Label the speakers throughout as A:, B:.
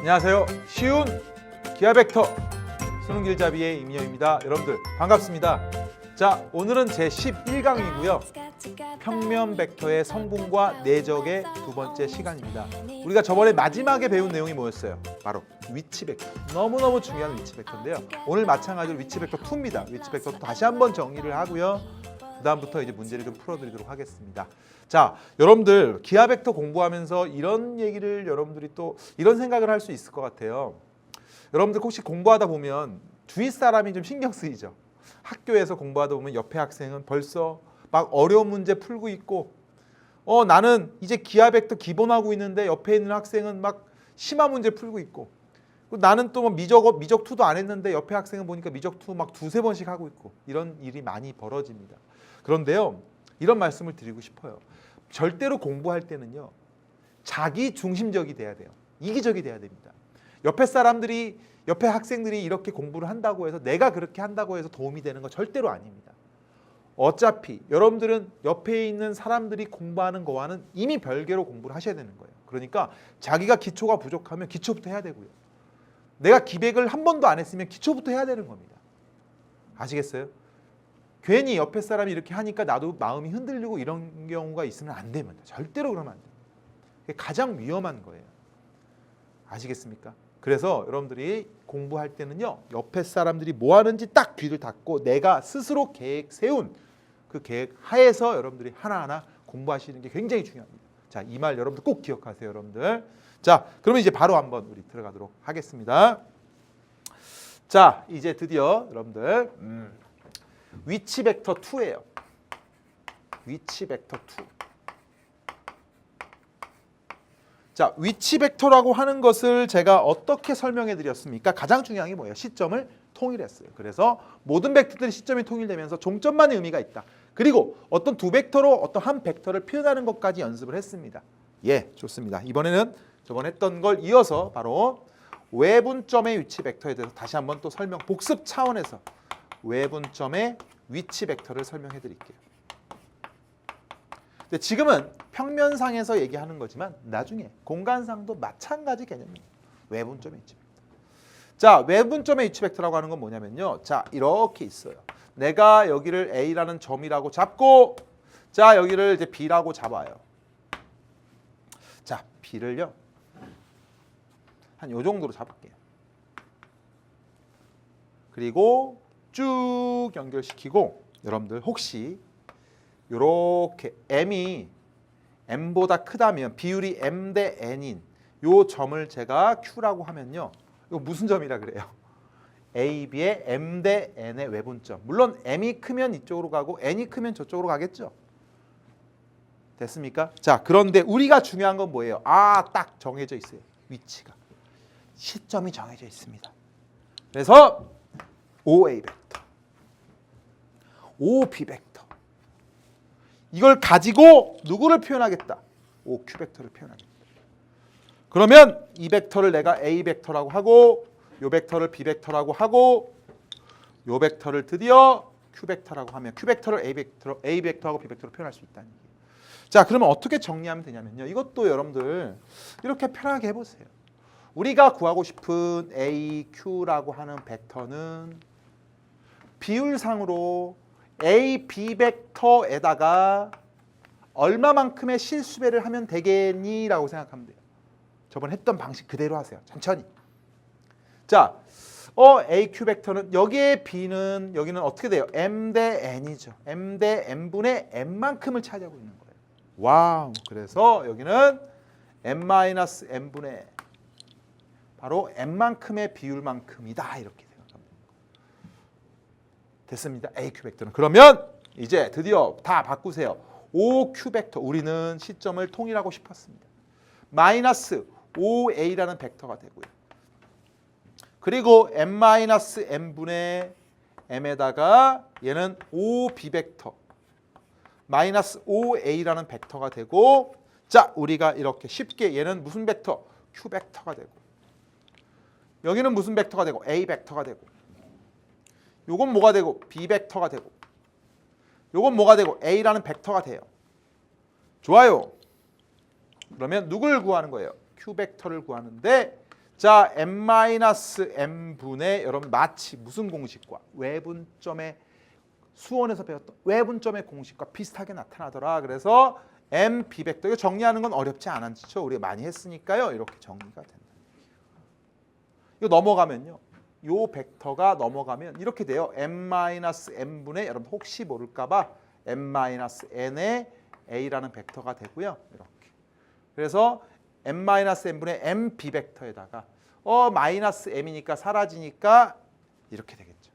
A: 안녕하세요. 쉬운 기하벡터 수능길잡이의 임영입니다. 여러분들 반갑습니다. 자, 오늘은 제 11강이고요. 평면 벡터의 성분과 내적의 두 번째 시간입니다. 우리가 저번에 마지막에 배운 내용이 뭐였어요? 바로 위치 벡터. 너무너무 중요한 위치 벡터인데요. 오늘 마찬가지로 위치 벡터 2입니다. 위치 벡터 다시 한번 정리를 하고요. 그 다음부터 이제 문제를 좀 풀어드리도록 하겠습니다. 자, 여러분들 기하 벡터 공부하면서 이런 얘기를 여러분들이 또 이런 생각을 할 수 있을 것 같아요. 여러분들 혹시 공부하다 보면 주위 사람이 좀 신경 쓰이죠. 학교에서 공부하다 보면 옆에 학생은 벌써 막 어려운 문제 풀고 있고 나는 이제 기하 벡터 기본하고 있는데 옆에 있는 학생은 막 심화 문제 풀고 있고 나는 또 미적 2도 안 했는데 옆에 학생은 보니까 미적 2 막 두세 번씩 하고 있고 이런 일이 많이 벌어집니다. 그런데요, 이런 말씀을 드리고 싶어요. 절대로 공부할 때는요, 자기 중심적이 돼야 돼요. 이기적이 돼야 됩니다. 옆에 학생들이 이렇게 공부를 한다고 해서 내가 그렇게 한다고 해서 도움이 되는 건 절대로 아닙니다. 어차피 여러분들은 옆에 있는 사람들이 공부하는 거와는 이미 별개로 공부를 하셔야 되는 거예요. 그러니까 자기가 기초가 부족하면 기초부터 해야 되고요. 내가 기백을 한 번도 안 했으면 기초부터 해야 되는 겁니다. 아시겠어요? 괜히 옆에 사람이 이렇게 하니까 나도 마음이 흔들리고 이런 경우가 있으면 안 됩니다. 절대로 그러면 안 돼요. 그게 가장 위험한 거예요. 아시겠습니까? 그래서 여러분들이 공부할 때는요, 옆에 사람들이 뭐 하는지 딱 귀를 닫고 내가 스스로 계획 세운 그 계획 하에서 여러분들이 하나하나 공부하시는 게 굉장히 중요합니다. 자, 이 말 여러분들 꼭 기억하세요, 여러분들. 자, 그러면 이제 바로 한번 우리 들어가도록 하겠습니다. 자, 이제 드디어 여러분들 위치 벡터 2예요. 위치 벡터 2. 자, 위치 벡터라고 하는 것을 제가 어떻게 설명해 드렸습니까? 가장 중요한 게 뭐예요? 시점을 통일했어요. 그래서 모든 벡터들이 시점이 통일되면서 종점만의 의미가 있다. 그리고 어떤 두 벡터로 어떤 한 벡터를 표현하는 것까지 연습을 했습니다. 예, 좋습니다. 이번에는 저번에 했던 걸 이어서 바로 외분점의 위치 벡터에 대해서 다시 한번 또 복습 차원에서 외분점의 위치 벡터를 설명해 드릴게요. 근데 지금은 평면상에서 얘기하는 거지만 나중에 공간상도 마찬가지 개념이에요. 외분점의 위치 벡터. 자, 외분점의 위치 벡터라고 하는 건 뭐냐면요. 자, 이렇게 있어요. 내가 여기를 A라는 점이라고 잡고, 자, 여기를 이제 B라고 잡아요. 자, B를요, 한 요 정도로 잡을게요. 그리고 쭉 연결시키고, 여러분들 혹시 요렇게 M이 M보다 크다면 비율이 M 대 N인 요 점을 제가 Q라고 하면요, 이거 무슨 점이라 그래요? A, B의 M 대 N의 외분점. 물론 M이 크면 이쪽으로 가고 N이 크면 저쪽으로 가겠죠. 됐습니까? 자, 그런데 우리가 중요한 건 뭐예요? 딱 정해져 있어요. 위치가. 시점이 정해져 있습니다. 그래서 OA 벡터, OB 벡터. 이걸 가지고 누구를 표현하겠다? OQ 벡터를 표현하겠다. 그러면 이 벡터를 내가 A 벡터라고 하고, 요 벡터를 B 벡터라고 하고, 요 벡터를 드디어 Q 벡터라고 하면 Q 벡터를 A 벡터하고 B 벡터로 표현할 수 있다는 얘기예요. 자, 그러면 어떻게 정리하면 되냐면요. 이것도 여러분들 이렇게 편하게 해보세요. 우리가 구하고 싶은 A, Q라고 하는 벡터는 비율상으로 A, B 벡터에다가 얼마만큼의 실수배를 하면 되겠니? 라고 생각하면 돼요. 저번에 했던 방식 그대로 하세요. 천천히. 자, A, Q 벡터는 여기에 B는 여기는 어떻게 돼요? M 대 N이죠. M 대 N분의 N만큼을 차지하고 있는 거예요. 와우. 그래서 여기는 M-N분의 바로 N만큼의 비율만큼이다. 이렇게 생각하면 됩니다. 됐습니다. A, Q 벡터는. 그러면 이제 드디어 다 바꾸세요. OQ 벡터. 우리는 시점을 통일하고 싶었습니다. 마이너스 OA라는 벡터가 되고요. 그리고 M-N분의 M에다가 얘는 OB 벡터. 마이너스 OA라는 벡터가 되고, 자, 우리가 이렇게 쉽게 얘는 무슨 벡터? Q 벡터가 되고, 여기는 무슨 벡터가 되고? A 벡터가 되고, 요건 뭐가 되고? B 벡터가 되고, 요건 뭐가 되고? A라는 벡터가 돼요. 좋아요. 그러면 누굴 구하는 거예요? Q 벡터를 구하는데 자, n-m분의 여러분 마치 무슨 공식과 외분점의 수원에서 배웠던 외분점의 공식과 비슷하게 나타나더라. 그래서 m 비벡터 이거 정리하는 건 어렵지 않았죠. 우리가 많이 했으니까요. 이렇게 정리가 된다. 이거 넘어가면요. 요 벡터가 넘어가면 이렇게 돼요. m-n분의 여러분 혹시 모를까봐 m-n의 a라는 벡터가 되고요. 이렇게. 그래서 m-n분의 m 비벡터에다가 마이너스 m이니까 사라지니까 이렇게 되겠죠.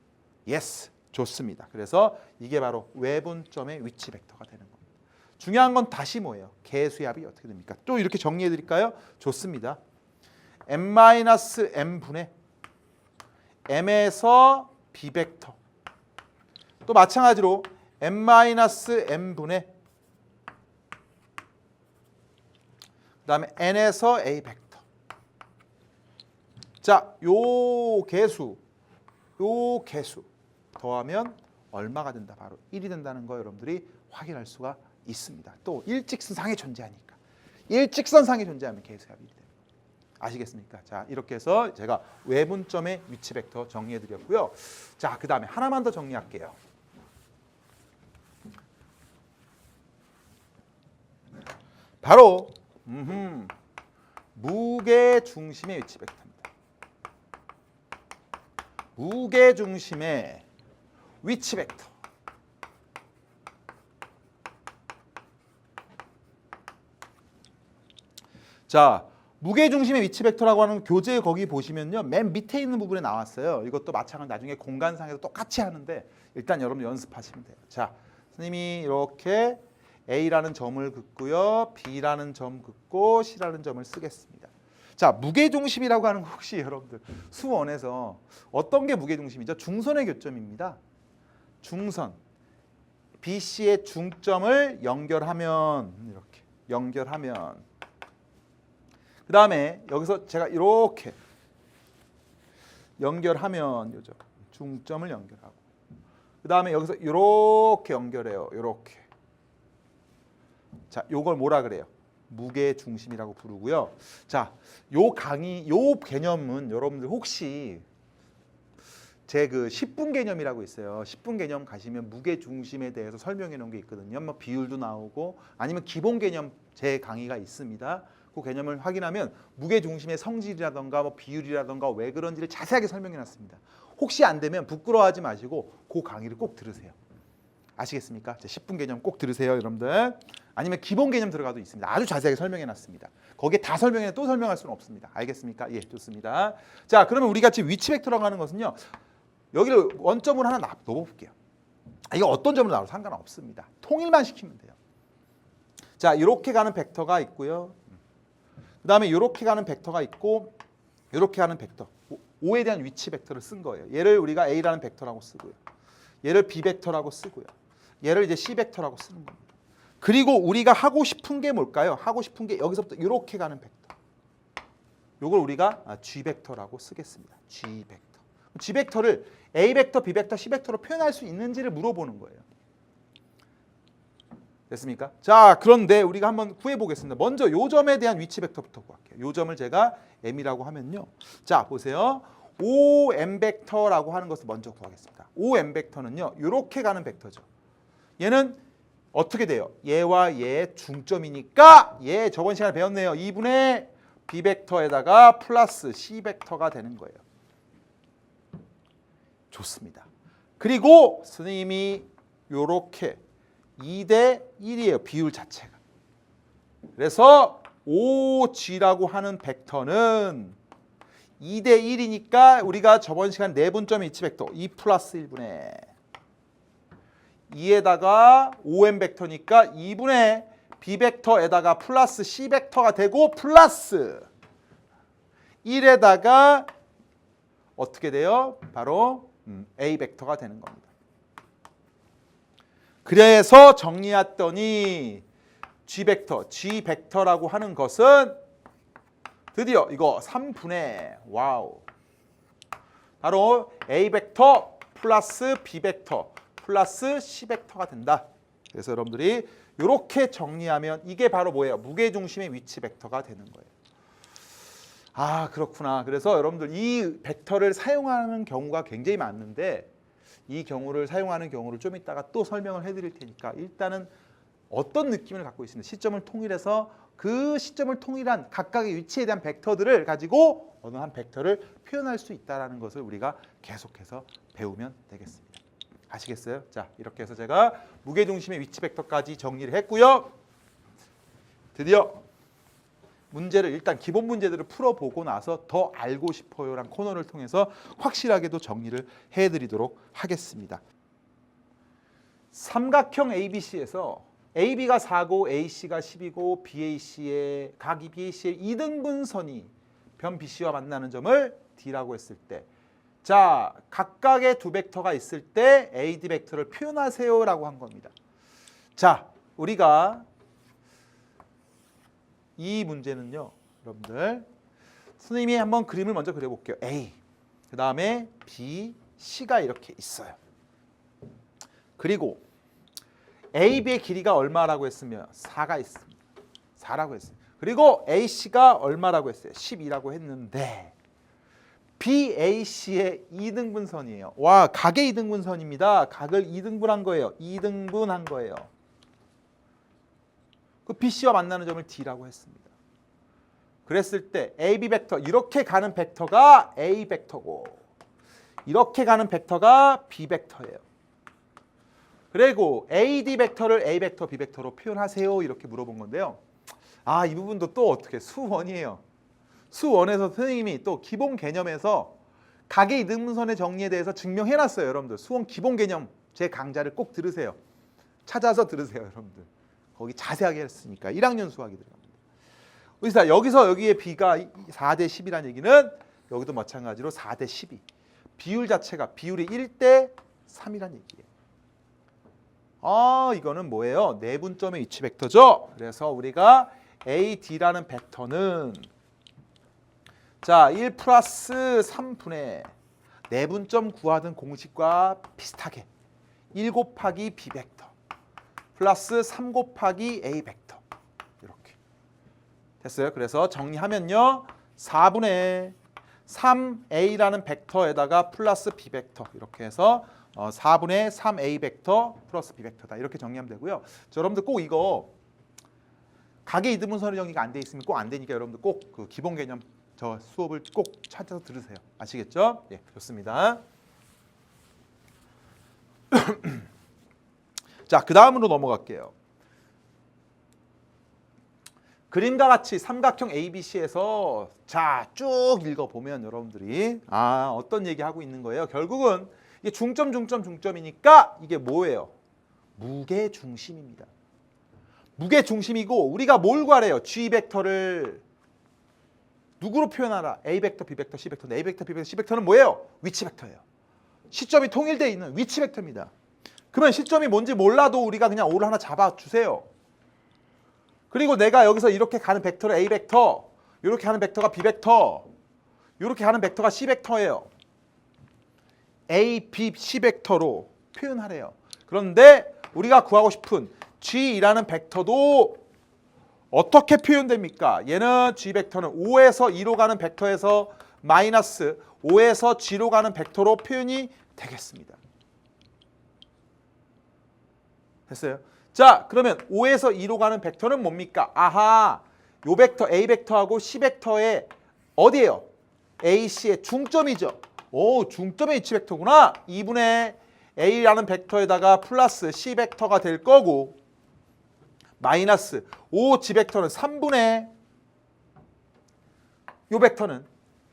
A: 예스, 좋습니다. 그래서 이게 바로 외분점의 위치 벡터가 되는 겁니다. 중요한 건 다시 뭐예요? 개수합이 어떻게 됩니까? 또 이렇게 정리해 드릴까요? 좋습니다. m-m분의 m에서 b벡터 또 마찬가지로 m-m분의 그다음에 n에서 a 벡터. 자, 요 개수 더하면 얼마가 된다? 바로 1이 된다는 거 여러분들이 확인할 수가 있습니다. 또 일직선상에 존재하니까. 일직선상에 존재하면 개수합이 1이 됩니다. 아시겠습니까? 자, 이렇게 해서 제가 외분점의 위치 벡터 정리해 드렸고요. 자, 그다음에 하나만 더 정리할게요. 바로 무게 중심의 위치 벡터입니다. 무게 중심의 위치 벡터. 자, 무게 중심의 위치 벡터라고 하는 교재 거기 보시면요. 맨 밑에 있는 부분에 나왔어요. 이것도 마찬가지로 나중에 공간상에서 똑같이 하는데 일단 여러분 연습하시면 돼요. 자, 선생님이 이렇게 A라는 점을 긋고요. B라는 점 긋고 C라는 점을 쓰겠습니다. 자, 무게중심이라고 하는 거 혹시 여러분들 수원에서 어떤 게 무게중심이죠? 중선의 교점입니다. 중선. BC의 중점을 연결하면 이렇게 연결하면 그 다음에 여기서 제가 이렇게 연결하면 요죠. 중점을 연결하고 그 다음에 여기서 이렇게 연결해요. 이렇게. 자, 요걸 뭐라 그래요? 무게 중심이라고 부르고요. 자, 요 개념은 여러분들 혹시 제 그 10분 개념이라고 있어요. 10분 개념 가시면 무게 중심에 대해서 설명해 놓은 게 있거든요. 뭐 비율도 나오고 아니면 기본 개념 제 강의가 있습니다. 그 개념을 확인하면 무게 중심의 성질이라던가 뭐 비율이라던가 왜 그런지를 자세하게 설명해 놨습니다. 혹시 안 되면 부끄러워하지 마시고 그 강의를 꼭 들으세요. 아시겠습니까? 10분 개념 꼭 들으세요, 여러분들. 아니면 기본 개념 들어가도 있습니다. 아주 자세하게 설명해 놨습니다. 거기에 다 설명해 또 설명할 수는 없습니다. 알겠습니까? 예, 좋습니다. 자, 그러면 우리가 지금 위치 벡터라고 하는 것은요. 여기를 원점으로 하나 넣어볼게요. 이거 어떤 점으로 나와도 상관없습니다. 통일만 시키면 돼요. 자, 이렇게 가는 벡터가 있고요. 그 다음에 이렇게 가는 벡터가 있고 이렇게 가는 벡터. O에 대한 위치 벡터를 쓴 거예요. 얘를 우리가 A라는 벡터라고 쓰고요. 얘를 B 벡터라고 쓰고요. 얘를 이제 C 벡터라고 쓰는 겁니다. 그리고 우리가 하고 싶은 게 뭘까요? 하고 싶은 게 여기서부터 이렇게 가는 벡터. 요걸 우리가 G 벡터라고 쓰겠습니다. G 벡터. G 벡터를 A 벡터, B 벡터, C 벡터로 표현할 수 있는지를 물어보는 거예요. 됐습니까? 자, 그런데 우리가 한번 구해보겠습니다. 먼저 요 점에 대한 위치 벡터부터 구할게요. 요 점을 제가 M이라고 하면요. 자, 보세요. OM 벡터라고 하는 것을 먼저 구하겠습니다. OM 벡터는요. 이렇게 가는 벡터죠. 얘는 어떻게 돼요? 얘와 얘의 중점이니까 얘 저번 시간에 배웠네요. 2분의 B 벡터에다가 플러스 C 벡터가 되는 거예요. 좋습니다. 그리고 선생님이 이렇게 2대 1이에요. 비율 자체가. 그래서 OG라고 하는 벡터는 2대 1이니까 우리가 저번 시간 내분점의 위치 벡터 2 플러스 1분의 2에다가 OM 벡터니까 2분의 B 벡터에다가 플러스 C 벡터가 되고 플러스 1에다가 어떻게 돼요? 바로 A 벡터가 되는 겁니다. 그래서 정리했더니 G 벡터라고 하는 것은 드디어 이거 3분의 와우. 바로 A 벡터 플러스 B 벡터 플러스 C 벡터가 된다. 그래서 여러분들이 이렇게 정리하면 이게 바로 뭐예요? 무게중심의 위치 벡터가 되는 거예요. 아, 그렇구나. 그래서 여러분들 이 벡터를 사용하는 경우가 굉장히 많은데 이 경우를 사용하는 경우를 좀 이따가 또 설명을 해드릴 테니까 일단은 어떤 느낌을 갖고 있습니다. 시점을 통일해서 그 시점을 통일한 각각의 위치에 대한 벡터들을 가지고 어느 한 벡터를 표현할 수 있다는 것을 우리가 계속해서 배우면 되겠습니다. 아시겠어요? 자, 이렇게 해서 제가 무게중심의 위치 벡터까지 정리를 했고요. 드디어 문제를 일단 기본 문제들을 풀어보고 나서 더 알고 싶어요란 코너를 통해서 확실하게도 정리를 해드리도록 하겠습니다. 삼각형 ABC에서 AB가 4고 AC가 10이고 BAC의 각 BAC의 2등분선이 변 BC와 만나는 점을 D라고 했을 때, 자, 각각의 두 벡터가 있을 때 AD 벡터를 표현하세요라고 한 겁니다. 자, 우리가 이 문제는요, 여러분들 선생님이 한번 그림을 먼저 그려볼게요. A, 그 다음에 B, C가 이렇게 있어요. 그리고 AB의 길이가 얼마라고 했으면 4가 있습니다. 4라고 했어요. 그리고 AC가 얼마라고 했어요? 12라고 했는데 BAC의 2등분선이에요. 와, 각의 2등분선입니다. 각을 2등분한 거예요. 2등분한 거예요. 그 BC와 만나는 점을 D라고 했습니다. 그랬을 때 AB 벡터, 이렇게 가는 벡터가 A 벡터고 이렇게 가는 벡터가 B 벡터예요. 그리고 AD 벡터를 A 벡터, B 벡터로 표현하세요. 이렇게 물어본 건데요. 아, 이 부분도 또 어떻게 수원이에요. 수원에서 선생님이 또 기본 개념에서 각의 이등분선의 정리에 대해서 증명해놨어요. 여러분들 수원 기본 개념 제 강좌를 꼭 들으세요. 찾아서 들으세요. 여러분들 거기 자세하게 했으니까 1학년 수학이 들어갑니다. 여기서 여기에 B가 4대 10이라는 얘기는 여기도 마찬가지로 4대 12. 비율 자체가 비율이 1대 3이라는 얘기예요. 아, 이거는 뭐예요? 내분점의 위치 벡터죠. 그래서 우리가 AD라는 벡터는 자, 1 플러스 3분의 내분점 구하던 공식과 비슷하게 1 곱하기 B 벡터 플러스 3 곱하기 A 벡터 이렇게 됐어요. 그래서 정리하면요. 4분의 3A라는 벡터에다가 플러스 B 벡터 이렇게 해서 4분의 3A 벡터 플러스 B 벡터다. 이렇게 정리하면 되고요. 자, 여러분들 꼭 이거 각의 이등분선의 정리가 안 돼 있으면 꼭 안 되니까 여러분들 꼭 그 기본 개념 저 수업을 꼭 찾아서 들으세요. 아시겠죠? 예, 좋습니다. 자, 그 다음으로 넘어갈게요. 그림과 같이 삼각형 ABC에서 자, 쭉 읽어보면 여러분들이 어떤 얘기하고 있는 거예요. 결국은 이게 중점이니까 이게 뭐예요? 무게중심입니다. 무게중심이고 우리가 뭘 구하래요? G 벡터를 누구로 표현하라? A 벡터, B 벡터, C 벡터. A 벡터, B 벡터, C 벡터는 뭐예요? 위치 벡터예요. 시점이 통일되어 있는 위치 벡터입니다. 그러면 시점이 뭔지 몰라도 우리가 그냥 O를 하나 잡아주세요. 그리고 내가 여기서 이렇게 가는 벡터를 A 벡터, 이렇게 하는 벡터가 B 벡터, 이렇게 하는 벡터가 C 벡터예요. A, B, C 벡터로 표현하래요. 그런데 우리가 구하고 싶은 G이라는 벡터도 어떻게 표현됩니까? 얘는 G 벡터는 5에서 2로 가는 벡터에서 마이너스 5에서 G로 가는 벡터로 표현이 되겠습니다. 됐어요? 자, 그러면 5에서 2로 가는 벡터는 뭡니까? 아하, 요 벡터 A 벡터하고 C 벡터의 어디예요? AC의 중점이죠. 오, 중점의 위치 벡터구나. 2분의 A라는 벡터에다가 플러스 C 벡터가 될 거고 마이너스 5G 벡터는 3분의 요 벡터는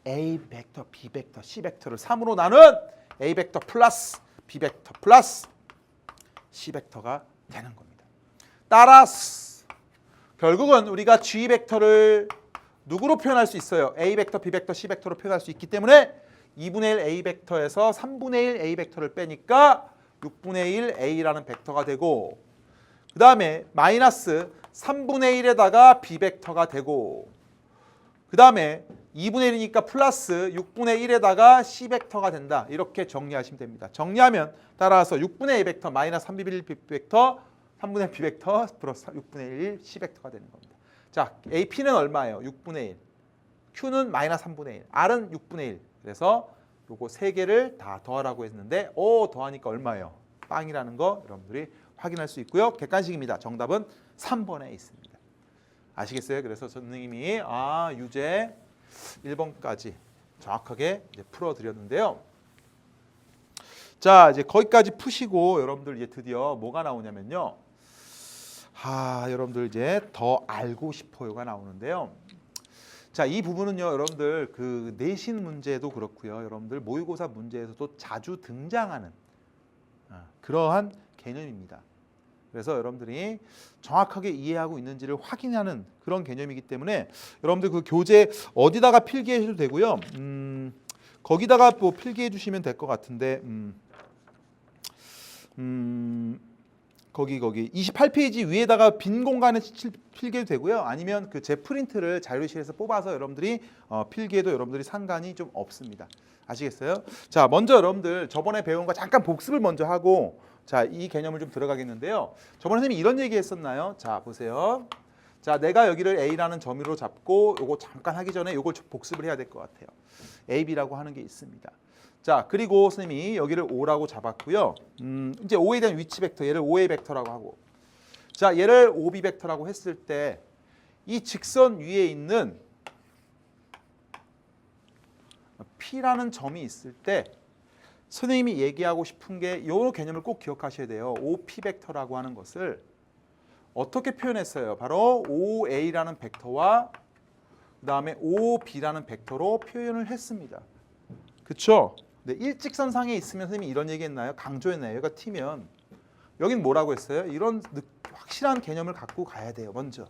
A: A 벡터, B 벡터, C 벡터를 3으로 나눈 A 벡터 플러스 B 벡터 플러스 C 벡터가 되는 겁니다. 따라서 결국은 우리가 G 벡터를 누구로 표현할 수 있어요? A 벡터, B 벡터, C 벡터로 표현할 수 있기 때문에 2분의 1 A 벡터에서 3분의 1 A 벡터를 빼니까 6분의 1 A라는 벡터가 되고 그 다음에 마이너스 3분의 1에다가 B 벡터가 되고 그 다음에 2분의 1이니까 플러스 6분의 1에다가 C 벡터가 된다. 이렇게 정리하시면 됩니다. 정리하면 따라서 6분의 A 벡터 마이너스 3분의 1 B 벡터 3분의 1 B 벡터 플러스 6분의 1 C 벡터가 되는 겁니다. 자, AP는 얼마예요? 6분의 1. Q는 마이너스 3분의 1, R은 6분의 1. 그래서 요거 세 개를 다 더하라고 했는데 더하니까 얼마예요? 빵이라는 거 여러분들이 확인할 수 있고요. 객관식입니다. 정답은 3번에 있습니다. 아시겠어요? 그래서 선생님이 유제 1번까지 정확하게 이제 풀어드렸는데요. 자, 이제 거기까지 푸시고 여러분들 이제 드디어 뭐가 나오냐면요. 여러분들 이제 더 알고 싶어요가 나오는데요. 자, 이 부분은요, 여러분들 그 내신 문제도 그렇고요. 여러분들 모의고사 문제에서도 자주 등장하는 그러한 개념입니다. 그래서 여러분들이 정확하게 이해하고 있는지를 확인하는 그런 개념이기 때문에 여러분들 그 교재 어디다가 필기해도 되고요. 거기다가 뭐 필기해 주시면 될 것 같은데 거기 28페이지 위에다가 빈 공간에 필기해도 되고요. 아니면 그 제 프린트를 자료실에서 뽑아서 여러분들이 필기해도 여러분들이 상관이 좀 없습니다. 아시겠어요? 자, 먼저 여러분들 저번에 배운 거 잠깐 복습을 먼저 하고 자, 이 개념을 좀 들어가겠는데요. 저번에 선생님이 이런 얘기 했었나요? 자, 보세요. 자, 내가 여기를 A라는 점유로 잡고 요거 잠깐 하기 전에 요걸 복습을 해야 될 것 같아요. A, B라고 하는 게 있습니다. 자, 그리고 선생님이 여기를 O라고 잡았고요. 이제 O에 대한 위치 벡터, 얘를 OA 벡터라고 하고, 자, 얘를 OB 벡터라고 했을 때 이 직선 위에 있는 P라는 점이 있을 때 선생님이 얘기하고 싶은 게 이 개념을 꼭 기억하셔야 돼요. OP 벡터라고 하는 것을 어떻게 표현했어요? 바로 OA라는 벡터와 그 다음에 OB라는 벡터로 표현을 했습니다. 그쵸? 네, 일직선상에 있으면 선생님이 이런 얘기 했나요? 강조했나요? 얘가 T면 여긴 뭐라고 했어요? 이런 확실한 개념을 갖고 가야 돼요. 먼저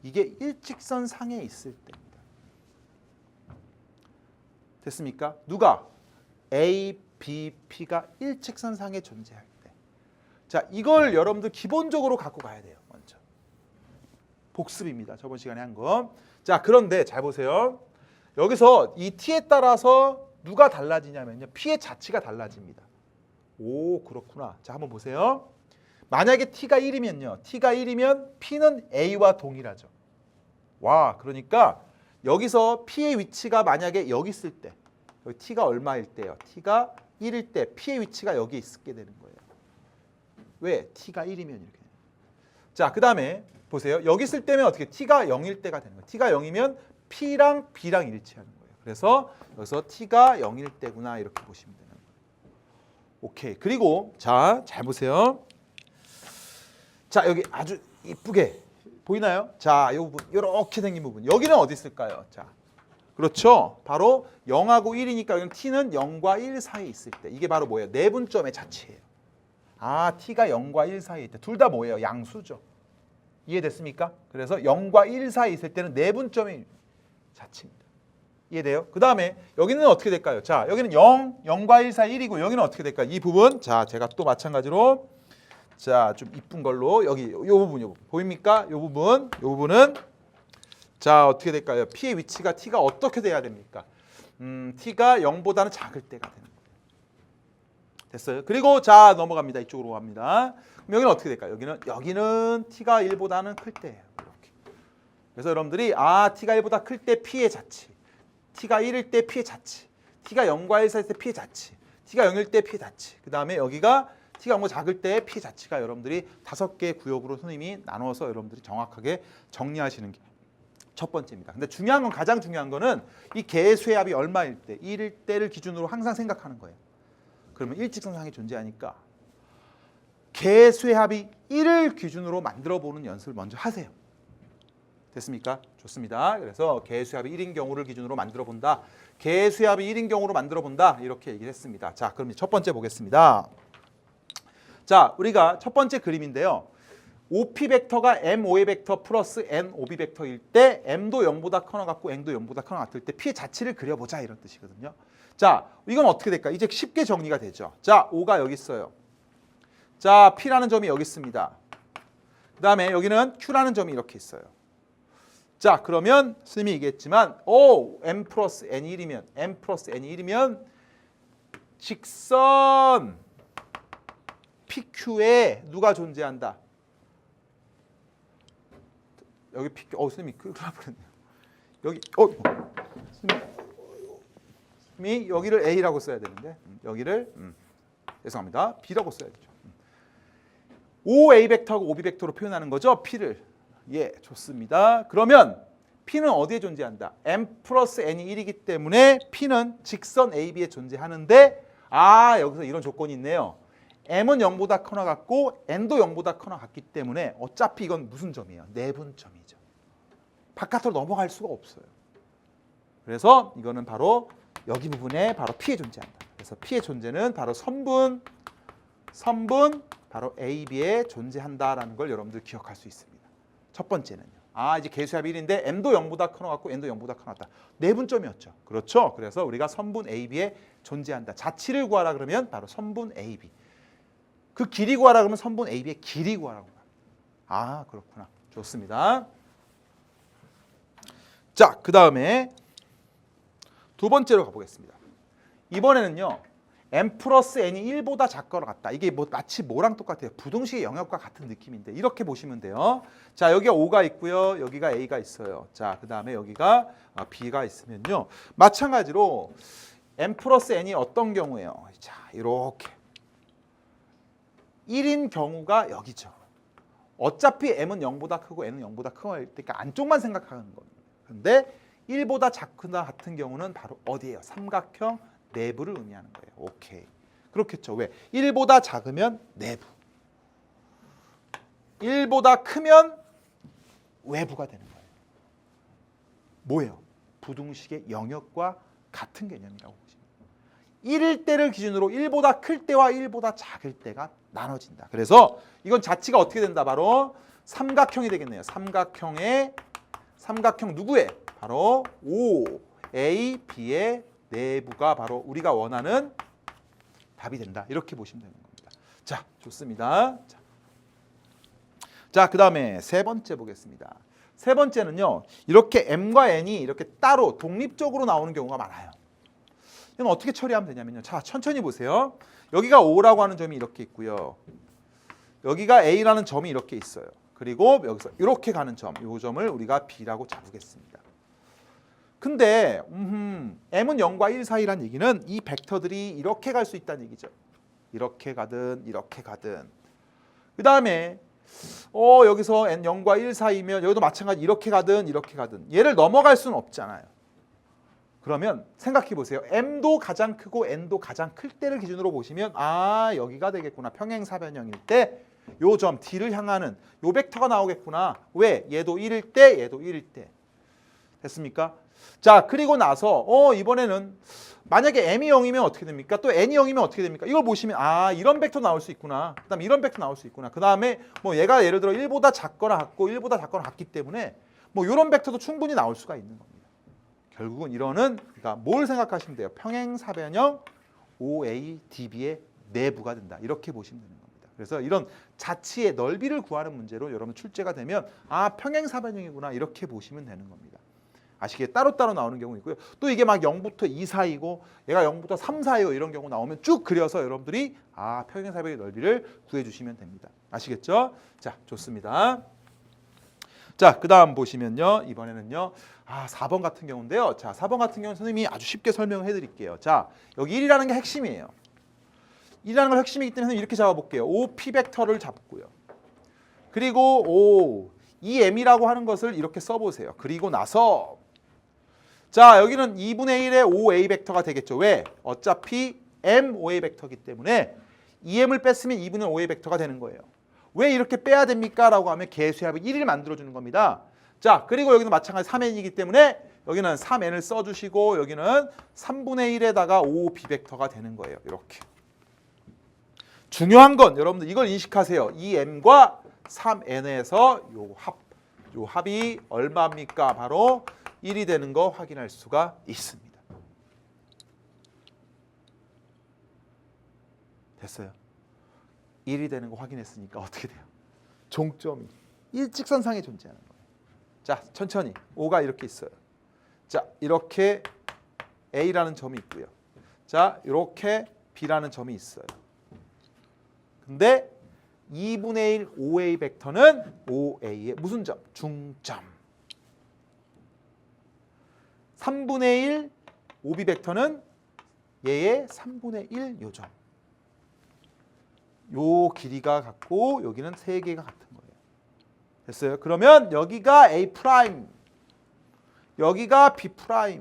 A: 이게 일직선상에 있을 때입니다. 됐습니까? 누가? A, B, P가 일직선상에 존재할 때. 자, 이걸 여러분들 기본적으로 갖고 가야 돼요. 먼저 복습입니다. 저번 시간에 한 거. 자, 그런데 잘 보세요. 여기서 이 T에 따라서 누가 달라지냐면요. P의 자치가 달라집니다. 오, 그렇구나. 자, 한번 보세요. 만약에 T가 1이면요. T가 1이면 P는 A와 동일하죠. 와, 그러니까 여기서 P의 위치가 만약에 여기 있을 때 여기 T가 얼마일 때요? T가 1일 때 P의 위치가 여기 있게 되는 거예요. 왜? T가 1이면 이렇게. 자, 그 다음에 보세요. 여기 있을 때면 어떻게? T가 0일 때가 되는 거예요. T가 0이면 P랑 B랑 일치하는 거예요. 그래서 여기서 T가 0일 때구나 이렇게 보시면 되는 거예요. 오케이. 그리고 자, 잘 보세요. 자, 여기 아주 이쁘게 보이나요? 자, 이 부분 이렇게 생긴 부분. 여기는 어디 있을까요? 자, 그렇죠. 바로 0하고 1이니까 여기는 T는 0과 1 사이에 있을 때. 이게 바로 뭐예요? 내분점의 자치예요. T가 0과 1 사이에 있을 때. 둘 다 뭐예요? 양수죠. 이해됐습니까? 그래서 0과 1 사이에 있을 때는 내분점의 자치입니다. 이해돼요? 그 다음에 여기는 어떻게 될까요? 자, 여기는 0과 1 사이 1이고 여기는 어떻게 될까요? 이 부분, 자, 제가 또 마찬가지로 자, 좀 이쁜 걸로 여기 요 부분 보입니까? 요 부분은 자, 어떻게 될까요? P의 위치가 T가 어떻게 돼야 됩니까? T가 0보다는 작을 때가 되는 거예요. 됐어요? 그리고 자, 넘어갑니다. 이쪽으로 갑니다. 그럼 여기는 어떻게 될까요? 여기는 T가 1보다는 클 때예요. 이렇게. 그래서 여러분들이 T가 1보다 클 때 P의 자치, T가 1일 때 P의 자치, T가 0과 1 사이일 때 P의 자치, T가 0일 때 P의 자치. 그 다음에 여기가 T가 0보다 작을 때 P의 자치가 여러분들이 5개 구역으로 선생님이 나눠서 여러분들이 정확하게 정리하시는 게 첫 번째입니다. 근데 중요한 건 가장 중요한 거는 이 개수의 합이 얼마일 때, 1일 때를 기준으로 항상 생각하는 거예요. 그러면 일직선상에 존재하니까 개수의 합이 1을 기준으로 만들어 보는 연습을 먼저 하세요. 됐습니까? 좋습니다. 그래서 개수의 합이 1인 경우를 기준으로 만들어 본다. 개수의 합이 1인 경우로 만들어 본다. 이렇게 얘기를 했습니다. 자, 그럼 첫 번째 보겠습니다. 자, 우리가 첫 번째 그림인데요. OP 벡터가 MOA 벡터 플러스 NOB 벡터일 때 M도 0보다 커 같고 N도 0보다 커 같을 때 P의 자치를 그려보자 이런 뜻이거든요. 자, 이건 어떻게 될까? 이제 쉽게 정리가 되죠. 자, O가 여기 있어요. 자, P라는 점이 여기 있습니다. 그 다음에 여기는 Q라는 점이 이렇게 있어요. 자, 그러면 선생님이 얘기했지만 M 플러스 N이 1이면 직선 PQ에 누가 존재한다? 여기 PQ, 선생님이 큰일 날 뻔했네요. 여기 선생님이 여기를 A라고 써야 되는데 여기를 죄송합니다. B라고 써야 되죠. OA 벡터하고 OB 벡터로 표현하는 거죠. P를. 예, 좋습니다. 그러면 P는 어디에 존재한다? M 플러스 N이 1이기 때문에 P는 직선 AB에 존재하는데 여기서 이런 조건이 있네요. M은 0보다 커나 같고 N도 0보다 커나 같기 때문에 어차피 이건 무슨 점이에요? 내분점이죠. 바깥으로 넘어갈 수가 없어요. 그래서 이거는 바로 여기 부분에 바로 P에 존재한다. 그래서 P의 존재는 바로 선분 바로 AB에 존재한다라는 걸 여러분들 기억할 수 있습니다. 첫 번째는요. 이제 계수합 1인데 M도 0보다 커나 같고 N도 0보다 커나 같다. 내분점이었죠. 그렇죠? 그래서 우리가 선분 AB에 존재한다. 자치를 구하라 그러면 바로 선분 AB. 그 길이 구하라 그러면 선분 AB의 길이 구하라고. 그렇구나. 좋습니다. 자, 그 다음에 두 번째로 가보겠습니다. 이번에는요. M 플러스 N이 1보다 작거나 같다. 이게 마치 뭐랑 똑같아요? 부등식의 영역과 같은 느낌인데 이렇게 보시면 돼요. 자, 여기가 O가 있고요. 여기가 A가 있어요. 자, 그 다음에 여기가 B가 있으면요. 마찬가지로 M 플러스 N이 어떤 경우예요? 자, 이렇게 1인 경우가 여기죠. 어차피 M은 0보다 크고 N은 0보다 크고 할 때니까 안쪽만 생각하는 겁니다. 근데 1보다 작거나 같은 경우는 바로 어디예요? 삼각형 내부를 의미하는 거예요. 오케이. 그렇겠죠. 왜? 1보다 작으면 내부. 1보다 크면 외부가 되는 거예요. 뭐예요? 부등식의 영역과 같은 개념이라고 보시면 돼요. 1일 때를 기준으로 1보다 클 때와 1보다 작을 때가 나눠진다. 그래서 이건 자치가 어떻게 된다? 바로 삼각형이 되겠네요. 삼각형 누구의? 바로 O, A, B의 내부가 바로 우리가 원하는 답이 된다. 이렇게 보시면 되는 겁니다. 자, 좋습니다. 자, 그 다음에 세 번째 보겠습니다. 세 번째는요. 이렇게 M과 N이 이렇게 따로 독립적으로 나오는 경우가 많아요. 이건 어떻게 처리하면 되냐면요. 자, 천천히 보세요. 여기가 O라고 하는 점이 이렇게 있고요. 여기가 A라는 점이 이렇게 있어요. 그리고 여기서 이렇게 가는 점, 이 점을 우리가 B라고 잡겠습니다. 근데 M은 0과 1 사이란 얘기는 이 벡터들이 이렇게 갈 수 있다는 얘기죠. 이렇게 가든 이렇게 가든. 그 다음에 여기서 N 0과 1 사이면 여기도 마찬가지 이렇게 가든 이렇게 가든 얘를 넘어갈 수는 없잖아요. 그러면 생각해 보세요. M도 가장 크고 N도 가장 클 때를 기준으로 보시면 여기가 되겠구나. 평행사변형일 때 요 점 D를 향하는 요 벡터가 나오겠구나. 왜? 얘도 1일 때 얘도 1일 때. 됐습니까? 자, 그리고 나서 이번에는 만약에 M이 0이면 어떻게 됩니까? 또 N이 0이면 어떻게 됩니까? 이걸 보시면 이런 벡터 나올 수 있구나. 그 다음에 이런 벡터 나올 수 있구나. 그 다음에 얘가 예를 들어 1보다 작거나 같고 1보다 작거나 같기 때문에 이런 벡터도 충분히 나올 수가 있는 겁니다. 결국은 이거는 그러니까 뭘 생각하시면 돼요? 평행사변형 OADB의 내부가 된다. 이렇게 보시면 되는 겁니다. 그래서 이런 자치의 넓이를 구하는 문제로 여러분 출제가 되면 평행사변형이구나. 이렇게 보시면 되는 겁니다. 아시게 따로따로 나오는 경우 있고요. 또 이게 막 0부터 2 사이고 얘가 0부터 3 사이고 이런 경우 나오면 쭉 그려서 여러분들이 평행사변의 넓이를 구해주시면 됩니다. 아시겠죠? 자, 좋습니다. 자, 그 다음 보시면요. 이번에는요. 4번 같은 경우인데요. 자, 4번 같은 경우는 선생님이 아주 쉽게 설명해 드릴게요. 자, 여기 1이라는 게 핵심이에요. 1이라는 걸 핵심이기 때문에 이렇게 잡아볼게요. OP 벡터를 잡고요. 그리고 이 M이라고 하는 것을 이렇게 써보세요. 그리고 나서 자, 여기는 2분의 1의 OA 벡터가 되겠죠. 왜? 어차피 M OA 벡터이기 때문에 2M을 뺐으면 2분의 OA 벡터가 되는 거예요. 왜 이렇게 빼야 됩니까? 라고 하면 계수합이 1을 만들어주는 겁니다. 자, 그리고 여기는 마찬가지 3N이기 때문에 여기는 3N을 써주시고 여기는 3분의 1에다가 OB 벡터가 되는 거예요. 이렇게. 중요한 건 여러분들 이걸 인식하세요. 이 M과 3N에서 요 합이 얼마입니까? 바로 1이 되는 거 확인할 수가 있습니다. 됐어요. 1이 되는 거 확인했으니까 어떻게 돼요? 종점이 일직선상에 존재하는 거예요. 자, 천천히. O가 이렇게 있어요. 자, 이렇게 A라는 점이 있고요. 자, 이렇게 B라는 점이 있어요. 근데 2분의 1 OA 벡터는 OA의 무슨 점? 중점. 3분의 1 OB 벡터는 얘의 3분의 1 요점. 요 길이가 같고 여기는 3개가 같은 거예요. 됐어요? 그러면 여기가 A 프라임, 여기가 B 프라임.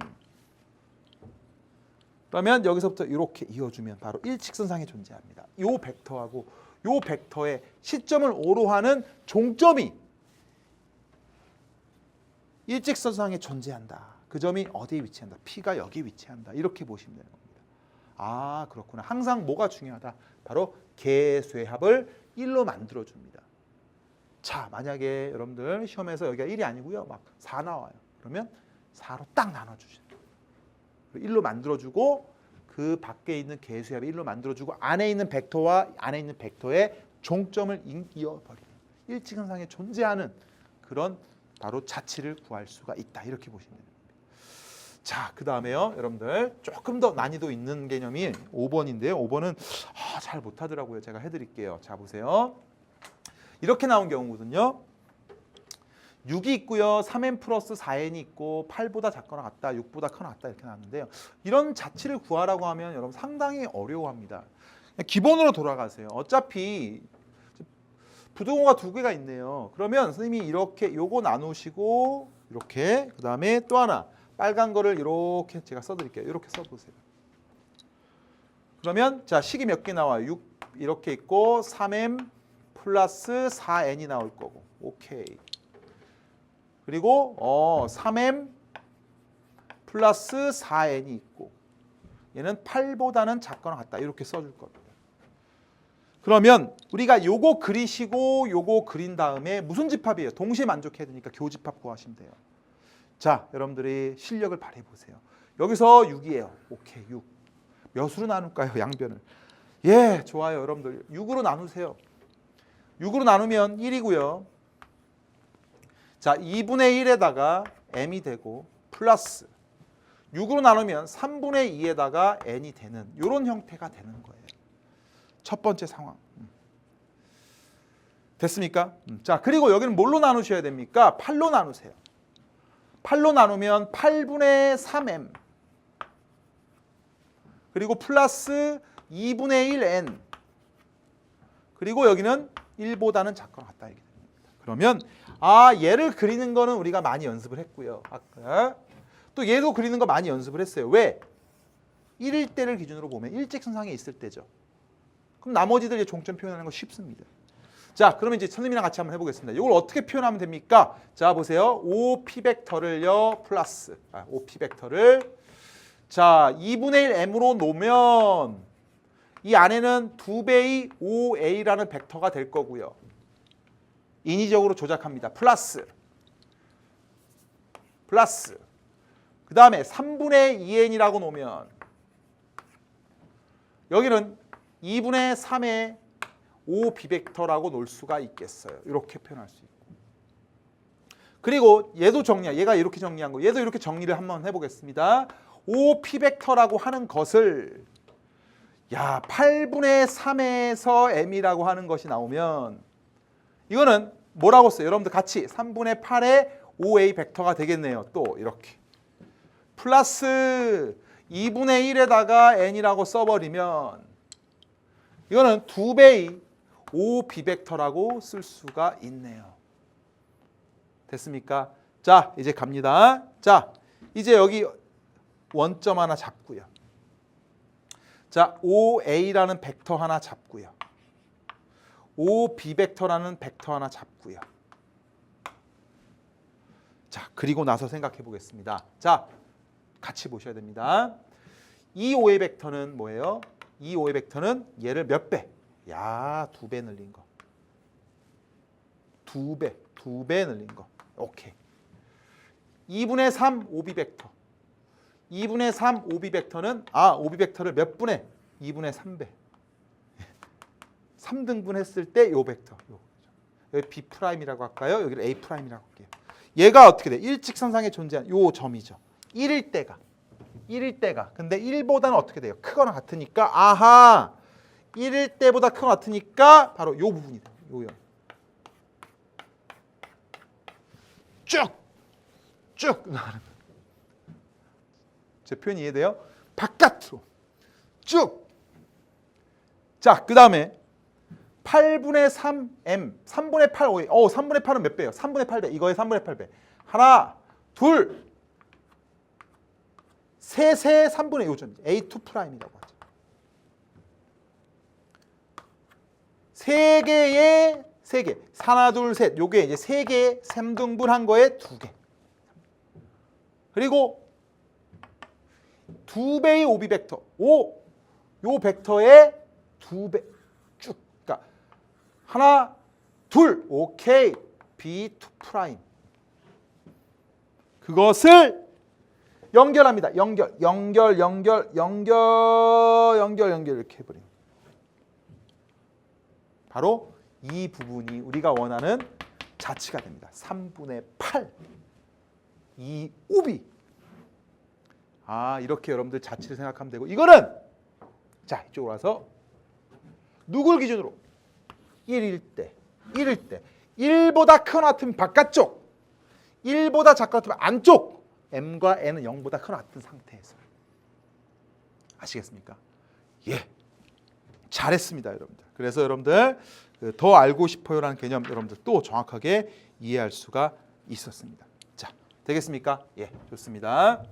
A: 그러면 여기서부터 이렇게 이어주면 바로 일직선상에 존재합니다. 요 벡터하고 요 벡터의 시점을 O로 하는 종점이 일직선상에 존재한다. 그 점이 어디에 위치한다? P가 여기 위치한다. 이렇게 보시면 되는 겁니다. 아, 그렇구나. 항상 뭐가 중요하다? 바로 개수의 합을 1로 만들어줍니다. 자, 만약에 여러분들 시험에서 여기가 1이 아니고요. 막 4 나와요. 그러면 4로 딱 나눠주세요. 1로 만들어주고 그 밖에 있는 개수의 합을 1로 만들어주고 안에 있는 벡터와 안에 있는 벡터의 종점을 이어버리는 일직선상에 존재하는 그런 바로 자치를 구할 수가 있다. 이렇게 보시면 됩니다. 자, 그 다음에요. 여러분들 조금 더 난이도 있는 개념이 5번인데요. 5번은 잘 못하더라고요. 제가 해드릴게요. 자, 보세요. 이렇게 나온 경우거든요. 6이 있고요. 3n 플러스 4n이 있고 8보다 작거나 같다, 6보다 크거나 같다 이렇게 나왔는데요. 이런 자치를 구하라고 하면 여러분 상당히 어려워합니다. 그냥 기본으로 돌아가세요. 어차피 부등호가 2개가 있네요. 그러면 선생님이 이렇게 요거 나누시고 이렇게 그 다음에 또 하나 빨간 거를 이렇게 제가 써드릴게요. 이렇게 써보세요. 그러면 자 식이 몇 개 나와요? 6 이렇게 있고 3m 플러스 4n이 나올 거고 오케이. 그리고 3m 플러스 4n이 있고 얘는 8보다는 작거나 같다. 이렇게 써줄 겁니다. 그러면 우리가 요거 그리시고 요거 그린 다음에 무슨 집합이에요? 동시에 만족해야 되니까 교집합 구하시면 돼요. 자, 여러분들이 실력을 발휘해 보세요. 여기서 6이에요. 오케이, 6. 몇으로 나눌까요? 양변을. 예, 좋아요. 여러분들 6으로 나누세요. 6으로 나누면 1이고요. 자, 2분의 1에다가 m이 되고 플러스 6으로 나누면 3분의 2에다가 n이 되는 이런 형태가 되는 거예요. 첫 번째 상황. 됐습니까? 자, 그리고 여기는 뭘로 나누셔야 됩니까? 8로 나누세요. 8로 나누면 8분의 3m 그리고 플러스 2분의 1n 그리고 여기는 1보다는 작거나 같다 이게 됩니다. 그러면 얘를 그리는 거는 우리가 많이 연습을 했고요. 아까 또 얘도 그리는 거 많이 연습을 했어요. 왜? 1일 때를 기준으로 보면 일직선상에 있을 때죠. 그럼 나머지들 이제 종점 표현하는 거 쉽습니다. 자, 그러면 이제 선생님이랑 같이 한번 해보겠습니다. 이걸 어떻게 표현하면 됩니까? 자, 보세요. OP 벡터를요 플러스 OP 벡터를 자 2분의 1 m으로 놓으면 이 안에는 2배의 OA라는 벡터가 될 거고요. 인위적으로 조작합니다. 플러스 그 다음에 3분의 2n이라고 놓으면 여기는 2분의 3의 OB 벡터라고 놓을 수가 있겠어요. 이렇게 표현할 수 있고. 그리고 얘도 얘가 이렇게 정리한 거. 얘도 이렇게 정리를 한번 해보겠습니다. OP 벡터라고 하는 것을 8분의 3에서 m이라고 하는 것이 나오면 이거는 뭐라고 써요? 여러분들 같이 3분의 8의 OA 벡터가 되겠네요. 또 이렇게. 플러스 2분의 1에다가 n이라고 써버리면 이거는 2배의 OB 벡터라고 쓸 수가 있네요. 됐습니까? 자, 이제 갑니다. 자, 이제 여기 원점 하나 잡고요. 자, OA라는 벡터 하나 잡고요. OB 벡터라는 벡터 하나 잡고요. 자, 그리고 나서 생각해 보겠습니다. 자, 같이 보셔야 됩니다. 이 OA 벡터는 뭐예요? 이 OA 벡터는 얘를 몇 배? 2배 늘린 거. 2배 늘린 거. 오케이. 2분의 3 OB 벡터. 2분의 3 OB 벡터는 OB 벡터를 몇 분의? 2분의 3배. 3등분 했을 때 요 벡터. 여기 B'이라고 할까요? 여기를 A'이라고 할게요. 얘가 어떻게 돼? 일직선상에 존재하는 요 점이죠. 1일 때가. 근데 1보다는 어떻게 돼요? 크거나 같으니까 1일 때보다 크거나 같으니까 바로 요 부분이 돼요. 요요. 쭉 나가는 제 표현 이해돼요? 바깥으로 쭉. 자, 그 다음에 8분의 3m, 3분의 8, 3분의 8은 몇 배예요? 3분의 8배. 이거의 3분의 8배. 하나, 둘, 셋의 3분의 5점. A2'이라고 하죠. 세 개의 세 개. 하나, 둘, 셋. 요게 이제 세 개의 3등분한 거에 2개. 그리고 2배의 오비 벡터. 요 벡터의 2배. 쭉. 그러니까 하나, 둘. 오케이. B2'. 그것을 연결합니다. 연결 이렇게 해버립니다. 바로 이 부분이 우리가 원하는 자치가 됩니다. 3분의 8. 이 오비. 이렇게 여러분들 자치를 생각하면 되고, 이거는 자, 이쪽으로 와서 누굴 기준으로? 1일 때. 1보다 크거나 같으면 바깥쪽, 1보다 작거나 같으면 안쪽. m과 n은 0보다 크거나 같은 상태에서. 아시겠습니까? 예. 잘했습니다, 여러분들. 그래서 여러분들 더 알고 싶어요라는 개념 여러분들 또 정확하게 이해할 수가 있었습니다. 자, 되겠습니까? 예, 좋습니다.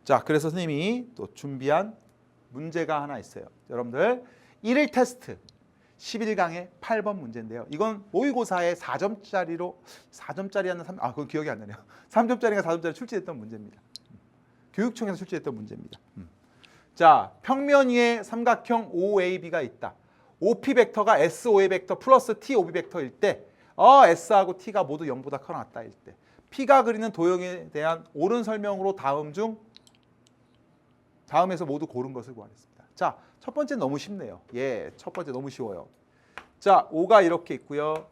A: 자, 그래서 선생님이 또 준비한 문제가 하나 있어요. 여러분들 1일 테스트 11강의 8번 문제인데요. 이건 모의고사에 4점짜리로 4점짜리였나 3, 그건 기억이 안 나네요. 3점짜리가 4점짜리 출제됐던 문제입니다. 교육청에서 출제됐던 문제입니다. 자, 평면 위에 삼각형 OAB가 있다. OP 벡터가 SOA 벡터 플러스 T OB 벡터일 때, S하고 T가 모두 0보다 커나 같다일 때, P가 그리는 도형에 대한 옳은 설명으로 다음에서 모두 고른 것을 구하겠습니다. 자, 첫 번째 너무 쉽네요. 예, 첫 번째 너무 쉬워요. 자, O가 이렇게 있고요.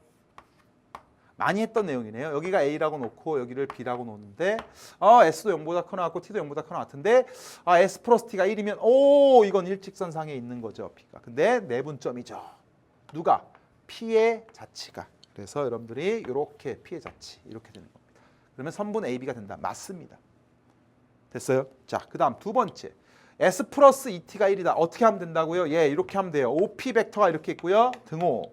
A: 많이 했던 내용이네요. 여기가 A라고 놓고 여기를 B라고 놓는데 S도 0보다 커나 같고 T도 0보다 커나 같은데 S 플러스 T가 1이면 이건 일직선상에 있는 거죠, P가. 근데 내분점이죠. 누가? P의 자치가. 그래서 여러분들이 이렇게 P의 자치 이렇게 되는 겁니다. 그러면 선분 AB가 된다. 맞습니다. 됐어요? 자, 그 다음 두 번째. S 플러스 2T가 1이다. 어떻게 하면 된다고요? 예, 이렇게 하면 돼요. OP 벡터가 이렇게 있고요. 등호.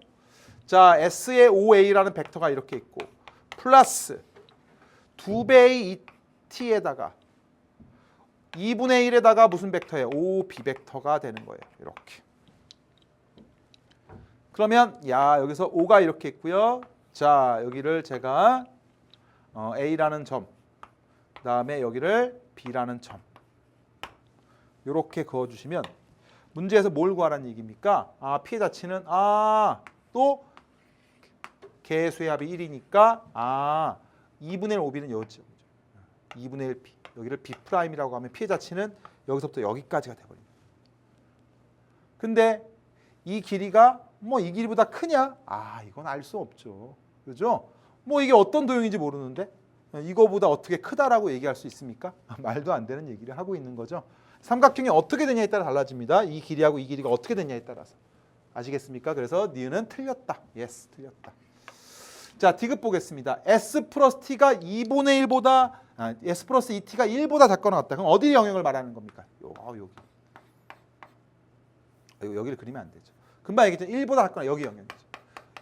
A: 자, S의 OA라는 벡터가 이렇게 있고 플러스 2배의 2T에다가 2분의 1에다가 무슨 벡터예요? OB 벡터가 되는 거예요. 이렇게. 그러면 여기서 O가 이렇게 있고요. 자, 여기를 제가 A라는 점, 그 다음에 여기를 B라는 점 이렇게 그어주시면 문제에서 뭘 구하라는 얘기입니까? P의 자치는 또 개수의 합이 1이니까 2분의 1 OB는 여기죠. 2분의 1 P. 여기를 B'이라고 하면 P의 자치는 여기서부터 여기까지가 돼버립니다. 근데 이 길이가 이 길이보다 크냐? 이건 알 수 없죠. 그죠? 이게 어떤 도형인지 모르는데 이거보다 어떻게 크다라고 얘기할 수 있습니까? 말도 안 되는 얘기를 하고 있는 거죠. 삼각형이 어떻게 되냐에 따라 달라집니다. 이 길이하고 이 길이가 어떻게 되냐에 따라서. 아시겠습니까? 그래서 니은은 틀렸다. 예스, 틀렸다. 자, 디귿 보겠습니다. S 플러스 T가 2분의 1보다 S 플러스 2T가 1보다 작거나 같다. 그럼 어디 영역을 말하는 겁니까? 여기. 여기를 그리면 안 되죠. 금방 얘기했죠. 1보다 작거나 여기 영역이죠.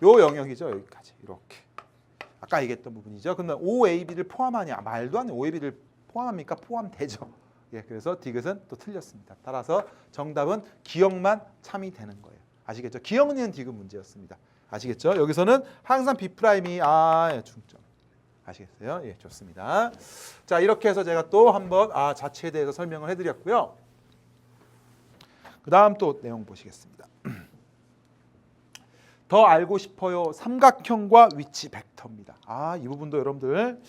A: 요 영역이죠. 여기까지. 이렇게. 아까 얘기했던 부분이죠. 그러면 OAB를 포함하냐? 말도 안 돼. OAB를 포함합니까? 포함되죠. 예, 그래서 디귿은 또 틀렸습니다. 따라서 정답은 기억만 참이 되는 거예요. 아시겠죠? 기억 니은 디귿 문제였습니다. 아시겠죠? 여기서는 항상 B'이 중점. 아시겠어요? 예, 좋습니다. 자, 이렇게 해서 제가 또 한번 자치에 대해서 설명을 해드렸고요. 그 다음 또 내용 보시겠습니다. 더 알고 싶어요. 삼각형과 위치 벡터입니다. 이 부분도 여러분들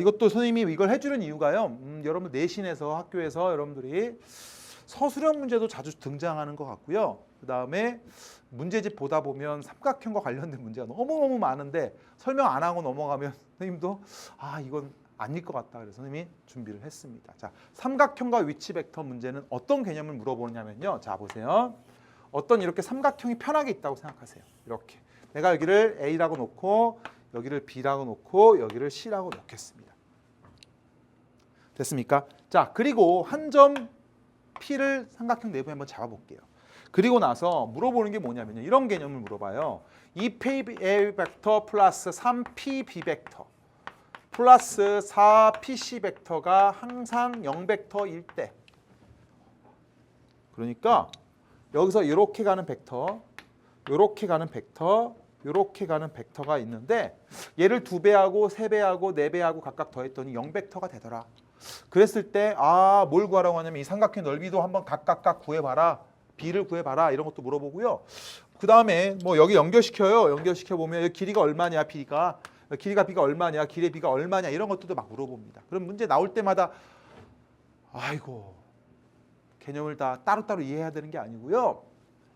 A: 이것도 선생님이 이걸 해주는 이유가요. 여러분들 내신에서 학교에서 여러분들이 서술형 문제도 자주 등장하는 것 같고요. 그 다음에 문제집 보다 보면 삼각형과 관련된 문제가 너무너무 많은데 설명 안 하고 넘어가면 선생님도 이건 아닐 것 같다. 그래서 선생님이 준비를 했습니다. 자, 삼각형과 위치 벡터 문제는 어떤 개념을 물어보느냐면요. 자, 보세요. 어떤 이렇게 삼각형이 편하게 있다고 생각하세요. 이렇게 내가 여기를 A라고 놓고 여기를 B라고 놓고 여기를 C라고 놓겠습니다. 됐습니까? 자, 그리고 한 점 P를 삼각형 내부에 한번 잡아볼게요. 그리고 나서 물어보는 게 뭐냐면요. 이런 개념을 물어봐요. 2PA 벡터 플러스 3PB 벡터 플러스 4PC 벡터가 항상 0벡터일 때, 그러니까 여기서 이렇게 가는 벡터, 이렇게 가는 벡터, 이렇게 가는 벡터가 있는데 얘를 2배하고 3배하고 4배하고 각각 더했더니 0벡터가 되더라. 그랬을 때 뭘 구하라고 하냐면 이 삼각형 넓이도 한번 각각 구해봐라. B를 구해봐라. 이런 것도 물어보고요. 그 다음에 뭐 여기 연결시켜요. 연결시켜보면 여기 길이가 얼마냐, 길이가 B가 얼마냐, 길이의 B가 얼마냐, 이런 것들도 막 물어봅니다. 그럼 문제 나올 때마다 아이고, 개념을 다 따로따로 이해해야 되는 게 아니고요.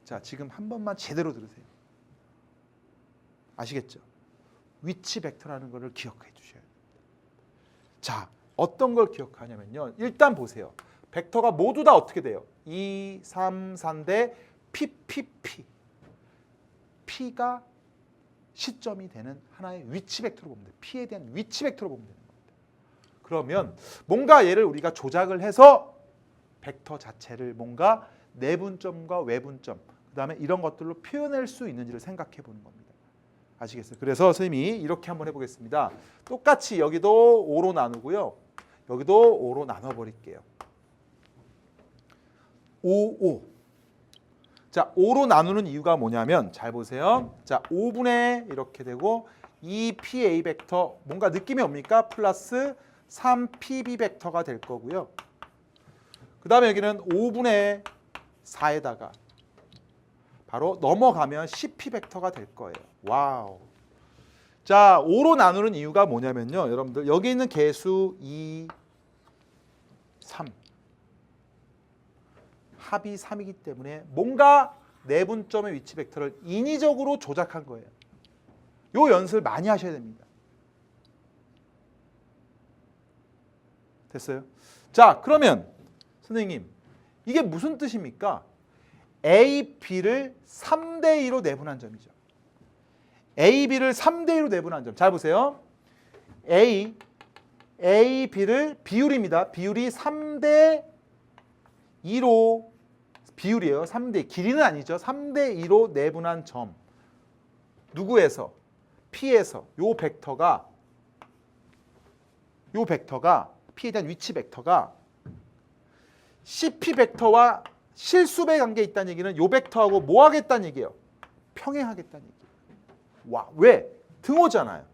A: 자, 지금 한 번만 제대로 들으세요. 아시겠죠? 위치 벡터라는 거를 기억해 주셔야 됩니다. 자, 어떤 걸 기억하냐면요. 일단 보세요. 벡터가 모두 다 어떻게 돼요? 2, 3, 4인데 PPP. P가 시점이 되는 하나의 위치 벡터로 보면 돼요. P에 대한 위치 벡터로 보면 되는 겁니다. 그러면 뭔가 얘를 우리가 조작을 해서 벡터 자체를 뭔가 내분점과 외분점, 그 다음에 이런 것들로 표현할 수 있는지를 생각해 보는 겁니다. 아시겠어요? 그래서 선생님이 이렇게 한번 해보겠습니다. 똑같이 여기도 5로 나누고요. 여기도 5로 나눠버릴게요. 5, 5. 자, 5로 나누는 이유가 뭐냐면 잘 보세요. 자, 5분의 이렇게 되고 2PA 벡터, 뭔가 느낌이 옵니까? 플러스 3PB 벡터가 될 거고요. 그 다음에 여기는 5분의 4에다가 바로 넘어가면 CP 벡터가 될 거예요. 와우. 자, 5로 나누는 이유가 뭐냐면요. 여러분들 여기 있는 개수 2, 3. 합이 3이기 때문에 뭔가 내분점의 위치 벡터를 인위적으로 조작한 거예요. 요 연습을 많이 하셔야 됩니다. 됐어요? 자, 그러면 선생님, 이게 무슨 뜻입니까? A, B를 3대 2로 내분한 점이죠. A, B를 3대 2로 내분한 점. 잘 보세요. A, B를 비율입니다. 비율이 3대 2로, 비율이에요. 3대 2. 길이는 아니죠. 3대 2로 내분한 점. 누구에서? P에서. 요 벡터가 P에 대한 위치 벡터가 CP 벡터와 실수배 관계에 있다는 얘기는 요 벡터하고 뭐 하겠다는 얘기예요? 평행하겠다는 얘기예요. 와, 왜? 등호잖아요.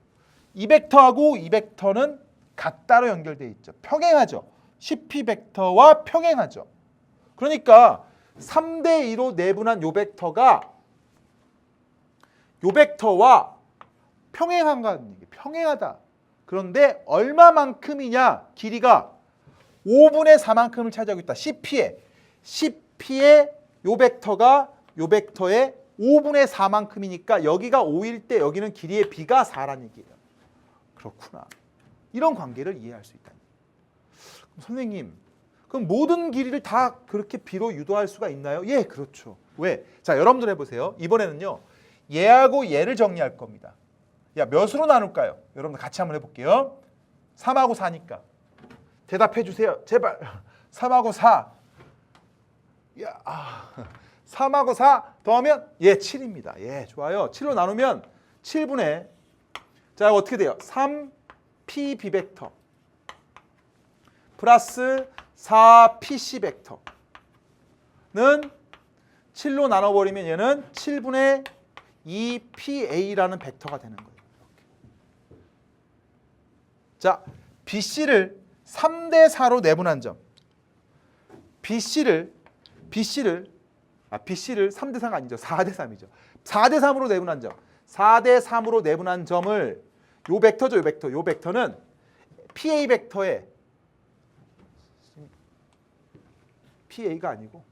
A: 이 벡터하고 이 벡터는 같다로 연결되어 있죠. 평행하죠. CP 벡터와 평행하죠. 그러니까 3대 2로 내분한 요 벡터가 요 벡터와 평행한다는 얘기예요. 평행하다. 그런데 얼마만큼이냐? 길이가 5분의 4만큼을 차지하고 있다. CP의 요 벡터가 요 벡터의 5분의 4만큼이니까 여기가 5일 때 여기는 길이의 B가 4라는 얘기예요. 그렇구나. 이런 관계를 이해할 수 있다. 그럼 선생님, 그럼 모든 길이를 다 그렇게 B로 유도할 수가 있나요? 예, 그렇죠. 왜? 자, 여러분들 해보세요. 이번에는요. 얘하고 얘를 정리할 겁니다. 야, 몇으로 나눌까요? 여러분들 같이 한번 해볼게요. 3하고 4니까. 대답해 주세요. 제발. 3하고 4. 야, 3하고 4 더하면 7입니다. 예, 좋아요. 7로 나누면 7분의, 자, 어떻게 돼요? 3PB 벡터 플러스 4PC 벡터는 7로 나눠버리면 얘는 7분의 2PA라는 벡터가 되는 거예요. 이렇게. 자, BC를 3대 4로 내분한 점. BC를 3대 4가 아니죠. 4대 3이죠. 4대 3으로 내분한 점. 4대 3으로 내분한 점을 요 벡터죠. 요 벡터는 PA 벡터에 PA가 아니고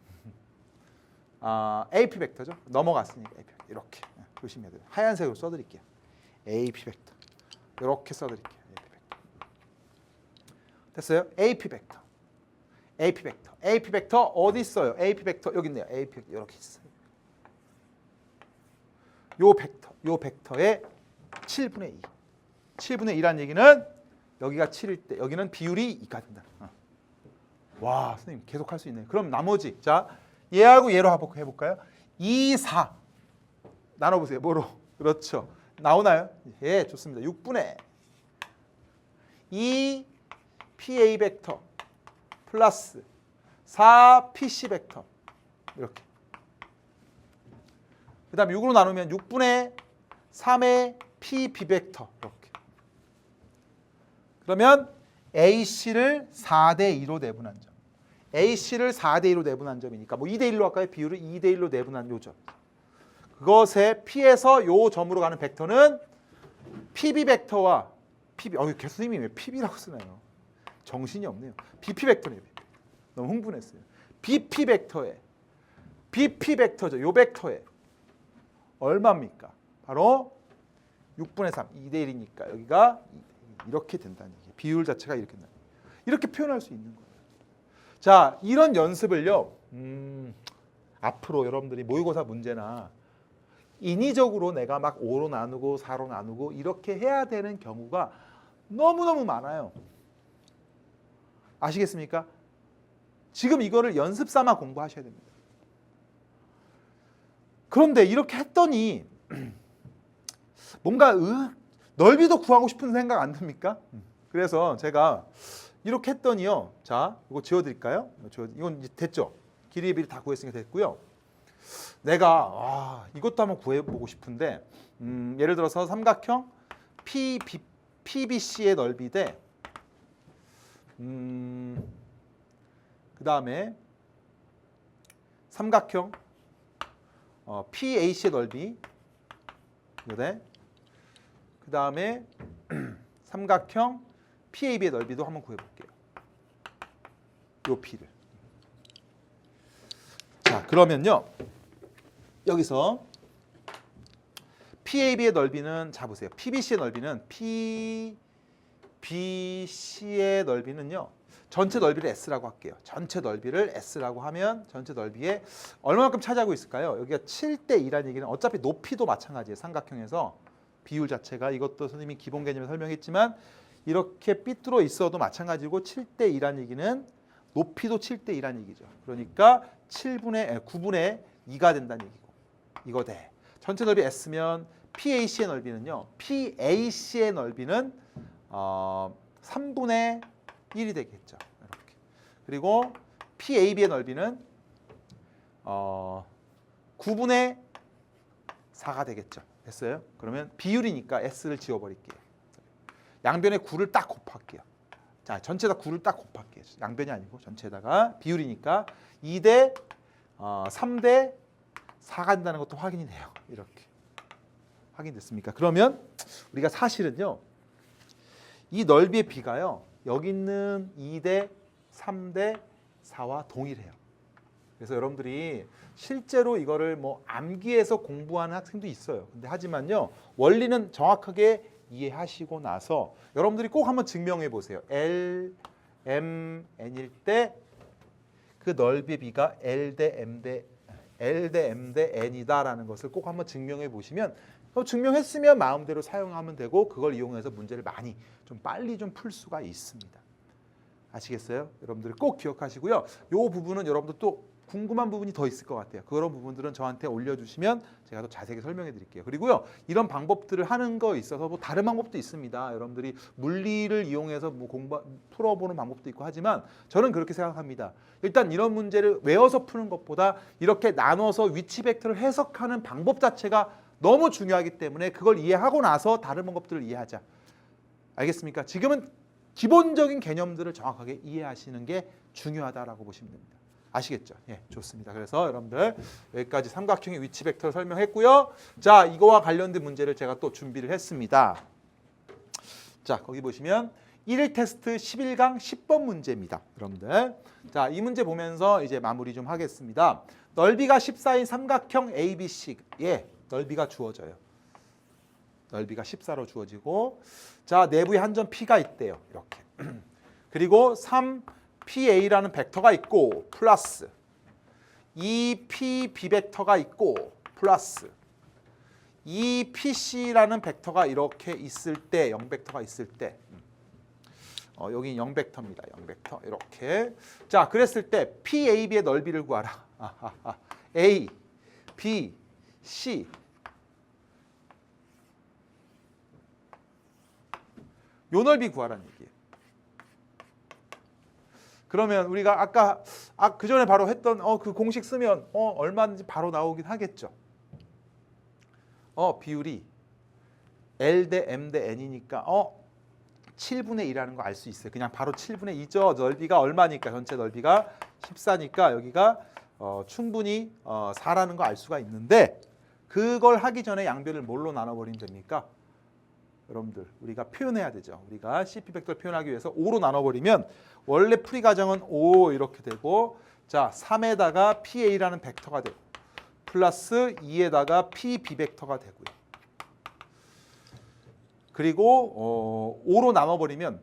A: AP 벡터죠. 넘어갔으니까 AP 벡터. 이렇게 보시면 돼요. 하얀색으로 써드릴게요. AP 벡터. 이렇게 써드릴게요. AP 벡터. 됐어요? AP 벡터. AP 벡터. AP 벡터 어디 있어요? AP 벡터 여기 있네요. AP 벡터 이렇게 있어요. 요 벡터의 7분의 2. 7분의 2라는 얘기는 여기가 7일 때 여기는 비율이 2가 된다. 와, 선생님 계속 할 수 있네. 그럼 나머지 자 얘하고 얘로 해볼까요? 2, 4 나눠보세요. 뭐로? 그렇죠. 나오나요? 예, 좋습니다. 6분의 2 PA 벡터 플러스 4 PC 벡터 이렇게. 그 다음에 6으로 나누면 6분의 3의 PB 벡터 이렇게. 그러면 AC를 4대 2로 내분한 점. AC를 4대 2로 내분한 점이니까 뭐 2대 1로 할까요? 비율을 2대 1로 내분한 요 점. 그것의 P에서 요 점으로 가는 벡터는 PB 벡터와 PB. 교수님이 왜 PB라고 쓰나요? 정신이 없네요. BP 벡터네요. 너무 흥분했어요. BP 벡터에 BP 벡터죠. 요 벡터에 얼마입니까? 바로 6분의 3, 2대 1이니까 여기가 이렇게 된다는 얘기예요. 비율 자체가 이렇게 된다. 이렇게 표현할 수 있는 거예요. 자, 이런 연습을요. 앞으로 여러분들이 모의고사 문제나 인위적으로 내가 막 5로 나누고 4로 나누고 이렇게 해야 되는 경우가 너무너무 많아요. 아시겠습니까? 지금 이거를 연습 삼아 공부하셔야 됩니다. 그런데 이렇게 했더니 뭔가 넓이도 구하고 싶은 생각 안 듭니까? 그래서 제가 이렇게 했더니요. 자, 이거 지워드릴까요? 이건 이제 됐죠? 길이의 비를 다 구했으니까 됐고요. 내가 이것도 한번 구해보고 싶은데 예를 들어서 삼각형 PBC의 넓이 대 그 다음에 삼각형 PAC의 넓이 네. 그 다음에 삼각형 PAB의 넓이도 한번 구해볼게요. 요 P를. 자, 그러면요. 여기서 PAB의 넓이는 자 보세요. PBC의 넓이는 PBC의 넓이는요. 전체 넓이를 S라고 할게요. 전체 넓이를 S라고 하면 전체 넓이에 얼마만큼 차지하고 있을까요? 여기가 7대 2라는 얘기는 어차피 높이도 마찬가지예요. 삼각형에서 비율 자체가 이것도 선생님이 기본 개념에 설명했지만 이렇게 삐뚤어 있어도 마찬가지고 7대 2라는 얘기는 높이도 7대 2라는 얘기죠. 그러니까 9분의 2가 된다는 얘기고 이거 돼. 전체 넓이 S면 PAC의 넓이는요. PAC의 넓이는 3분의 1이 되겠죠. 이렇게. 그리고 PAB의 넓이는 9분의 4가 되겠죠. 됐어요? 그러면 비율이니까 S를 지워버릴게요. 양변에 9를 딱 곱할게요. 자, 전체다 9를 딱 곱할게요. 양변이 아니고 전체에다가 비율이니까 2대 3대 4가 된다는 것도 확인이 돼요. 이렇게. 확인됐습니까? 그러면 우리가 사실은요. 이 넓이의 비가요. 여기 있는 2대 3대 4와 동일해요. 그래서 여러분들이 실제로 이거를 뭐 암기해서 공부하는 학생도 있어요. 근데 하지만요. 원리는 정확하게 이해하시고 나서 여러분들이 꼭 한번 증명해 보세요. L, M, N일 때 그 넓이의 비가 L 대 M 대 N이다라는 것을 꼭 한번 증명해 보시면 증명했으면 마음대로 사용하면 되고 그걸 이용해서 문제를 많이 좀 빨리 좀 풀 수가 있습니다. 아시겠어요? 여러분들 꼭 기억하시고요. 이 부분은 여러분들 또 궁금한 부분이 더 있을 것 같아요. 그런 부분들은 저한테 올려주시면 제가 더 자세히 설명해 드릴게요. 그리고요. 이런 방법들을 하는 거 있어서 뭐 다른 방법도 있습니다. 여러분들이 물리를 이용해서 뭐 풀어보는 방법도 있고 하지만 저는 그렇게 생각합니다. 일단 이런 문제를 외워서 푸는 것보다 이렇게 나눠서 위치 벡터를 해석하는 방법 자체가 너무 중요하기 때문에 그걸 이해하고 나서 다른 방법들을 이해하자. 알겠습니까? 지금은 기본적인 개념들을 정확하게 이해하시는 게 중요하다라고 보시면 됩니다. 아시겠죠? 예, 좋습니다. 그래서 여러분들 여기까지 삼각형의 위치 벡터를 설명했고요. 자, 이거와 관련된 문제를 제가 또 준비를 했습니다. 자, 거기 보시면 1일 테스트 11강 10번 문제입니다. 여러분들. 자, 이 문제 보면서 이제 마무리 좀 하겠습니다. 넓이가 14인 삼각형 ABC의 넓이가 주어져요. 넓이가 14로 주어지고 자, 내부에 한 점 P가 있대요. 이렇게. 그리고 3PA라는 벡터가 있고 플러스 2PB 벡터가 있고 플러스 이 PC라는 벡터가 이렇게 있을 때, 0벡터가 있을 때, 여기 0벡터입니다. 0벡터 이렇게. 자, 그랬을 때 PAB의 넓이를 구하라. A, B, C. 요 넓이 구하라는 얘기예요. 그러면 우리가 아까 그 전에 바로 했던 그 공식 쓰면 얼마든지 바로 나오긴 하겠죠. 비율이 L 대 M 대 N이니까 7분의 2라는 거 알 수 있어요. 그냥 바로 7분의 2죠. 넓이가 얼마니까 전체 넓이가 14니까 여기가 충분히 4라는 거 알 수가 있는데 그걸 하기 전에 양변을 뭘로 나눠버리면 됩니까? 여러분들 우리가 표현해야 되죠. 우리가 CP 벡터를 표현하기 위해서 5로 나눠버리면 원래 풀이 가정은 5 이렇게 되고 자 3에다가 PA라는 벡터가 되고 플러스 2에다가 PB 벡터가 되고요. 그리고 5로 나눠버리면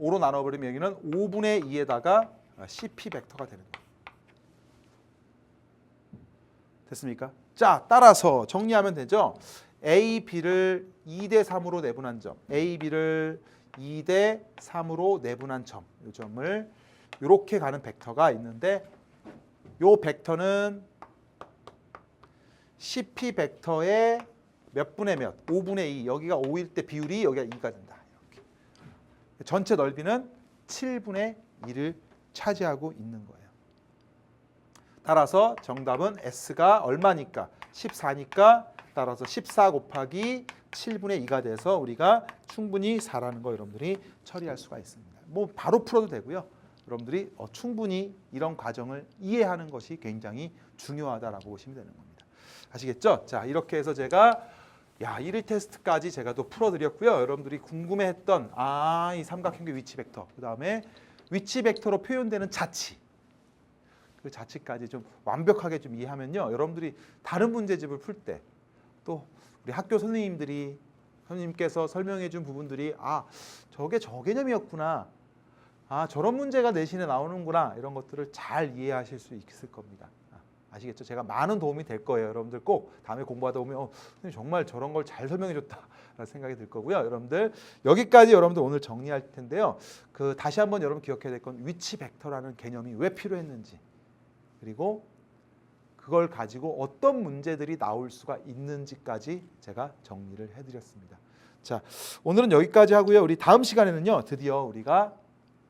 A: 여기는 5분의 2에다가 CP 벡터가 되는 거예요. 됐습니까? 자, 따라서 정리하면 되죠. A, B를 2대 3으로 내분한 점, A, B를 2대 3으로 내분한 점, 이 점을 이렇게 가는 벡터가 있는데 이 벡터는 CP 벡터의 몇 분의 몇? 5분의 2. 여기가 5일 때 비율이 여기가 2가 된다. 이렇게. 전체 넓이는 7분의 2를 차지하고 있는 거예요. 따라서 정답은 S가 얼마니까? 14니까 따라서 14 곱하기 7분의 2가 돼서 우리가 충분히 4라는 거 여러분들이 처리할 수가 있습니다. 뭐 바로 풀어도 되고요. 여러분들이 충분히 이런 과정을 이해하는 것이 굉장히 중요하다라고 보시면 되는 겁니다. 아시겠죠? 자, 이렇게 해서 제가 1일 테스트까지 제가 또 풀어드렸고요. 여러분들이 궁금해했던 이 삼각형의 위치 벡터, 그 다음에 위치 벡터로 표현되는 자치, 그 자치까지 좀 완벽하게 좀 이해하면요. 여러분들이 다른 문제집을 풀 때 또 우리 학교 선생님께서 설명해 준 부분들이 저게 저 개념이었구나. 저런 문제가 내신에 나오는구나. 이런 것들을 잘 이해하실 수 있을 겁니다. 아시겠죠? 제가 많은 도움이 될 거예요. 여러분들 꼭 다음에 공부하다 보면 선생님 정말 저런 걸 잘 설명해 줬다라는 생각이 들 거고요. 여러분들 여기까지 여러분들 오늘 정리할 텐데요. 다시 한번 여러분 기억해야 될 건 위치 벡터라는 개념이 왜 필요했는지 그리고 그걸 가지고 어떤 문제들이 나올 수가 있는지까지 제가 정리를 해드렸습니다. 자, 오늘은 여기까지 하고요. 우리 다음 시간에는요. 드디어 우리가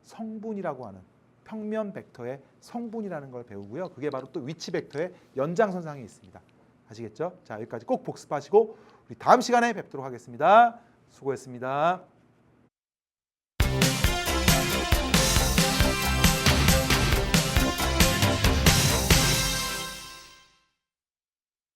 A: 성분이라고 하는 평면 벡터의 성분이라는 걸 배우고요. 그게 바로 또 위치 벡터의 연장선상에 있습니다. 아시겠죠? 자, 여기까지 꼭 복습하시고 우리 다음 시간에 뵙도록 하겠습니다. 수고했습니다.